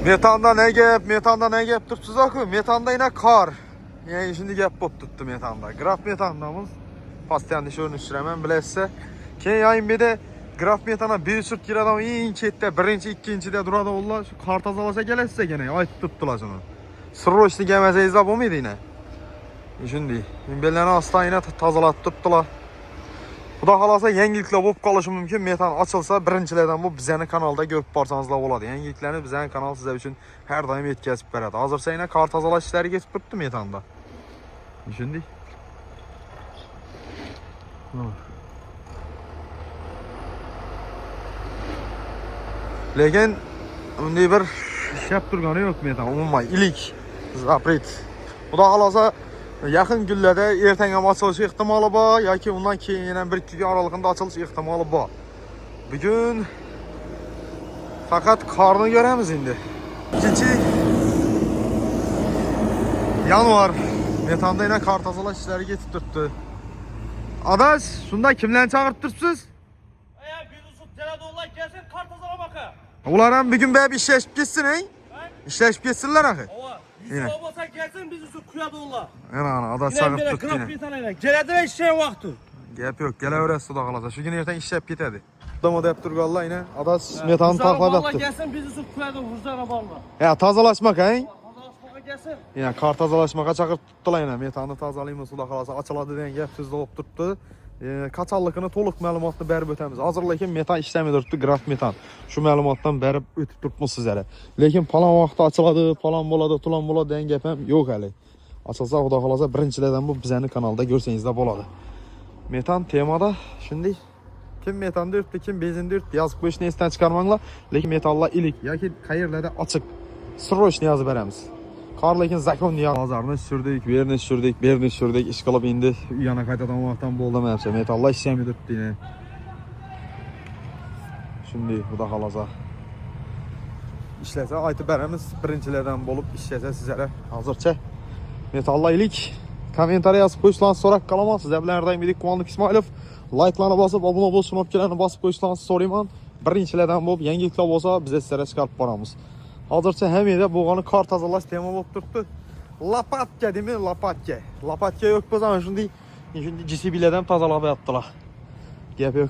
Metanda ne gap tutsunuz akı? Metanda yine kar. Yani şimdi gap bop tuttu metanda. Graf metandamız. Pastiyan dişörünü süremem bilese. Keyin yayın bir de graf metana bir sürt gir adam iyi çette birinci ikinci de durada olla şu kar tazalasa gelese gene ay tuttular şunu. Sırro işte gemeze izlab o muydu yine? Şimdi bellerini asla yine tazalat tuttular. Bu da halasa yengilikler bop kalışı mümkün. Metan açılsa birinçilerden bu bizəni kanalda görüp barsanızla oladı. Yengiliklerini bizəni kanal size için her daim etkilesip veredi. Hazırsa yine kar tazalaş işleri geçip tuttu metanda. Şimdi. Lekin bunday bir iş yap turganı yok metan. Umumay ilik zapret. Bu da halasa yakın günlerde ertenge açılış ihtimali var yoki undan keyin yana 1-2 gün aralığında açılış ihtimali var. Bugün fakat karını göremiz indi. 2 yanvar metanda yine kar tazalaş işleri geçip tuttu. Adaş, şunda kimlerini çağırıp dursunuz? Bir usut telefonla gelsin kar tazalamak. Ular bir gün bir işleşip gitsin he? İşleşip gitsinler akı. Yine. Olmasa gelsin biz usut kuyada olla. Ana adaş çağırıp tuttu yine. Bir tane gelede işleyen vakti. Gap yok, gele öğretsi da kalasa. Şu gün erten işlep gitedi. Dama da yaptır valla yine. Adaş metanı takla yaptı. Gelsin biz usut kuyada vurcana valla. Ya tazalaşmak he? Tazalaşmaka gelsin. Yine kar tazalaşmaka çağırıp tuttular yine. Metanı tazalayayım suda kalasa. Açıladı diyen gap sözde olup tuttu. Kaçallıkını toluk məlumatını bərib ötəmiz. Hazırlayken metan işləmidirdi, graf metan. Şu məlumatdan bərib ötüb tutmuş sizlərə. Lakin falan vaxtda açıladı, falan boladı, tulan boladı deyə gəpəm yox hələ. Açılsa o da qalasa birincilərdən bu bizəni kanalda görsəniz də boladı. Metan temada şimdi kim metan dürtdü, kim benzin dürtdü yazıb bu işini esdən çıxarmaqla. Lakin metalla ilik, yoki qayırlarda açıq. Sırroşni yazıb bərəmiz. Kar lekin zakon diye bazarını sürdük, birini sürdük, iş kalıp indi. Yana kaytadan vaktan bolda hepsi. Metalla işlemi tuttu yine. Şimdi bu da halaza. İşlese aytı bərəmiz birincilerden bolup işlese sizlere hazırca. Metalla ilik. Komentariya yazıp koyuşlarınızı sorak kalamazsınız. Evlerden bidik Kumanlık İsmailov. Like'larına basıp, abone olup, sunupkilerini basıp koyuşlarınızı sorayım. Birincilerden bolup, yengilikler olsa bize sizlere çıkarıp varamız. Hazırca hem de boğanı kar tazalaş tema olup tuttu. Lapatya değil mi? Lapatya. Lapatya yok bu zaman şimdi GCB'lerden tazalaba yaptılar. Gap yok.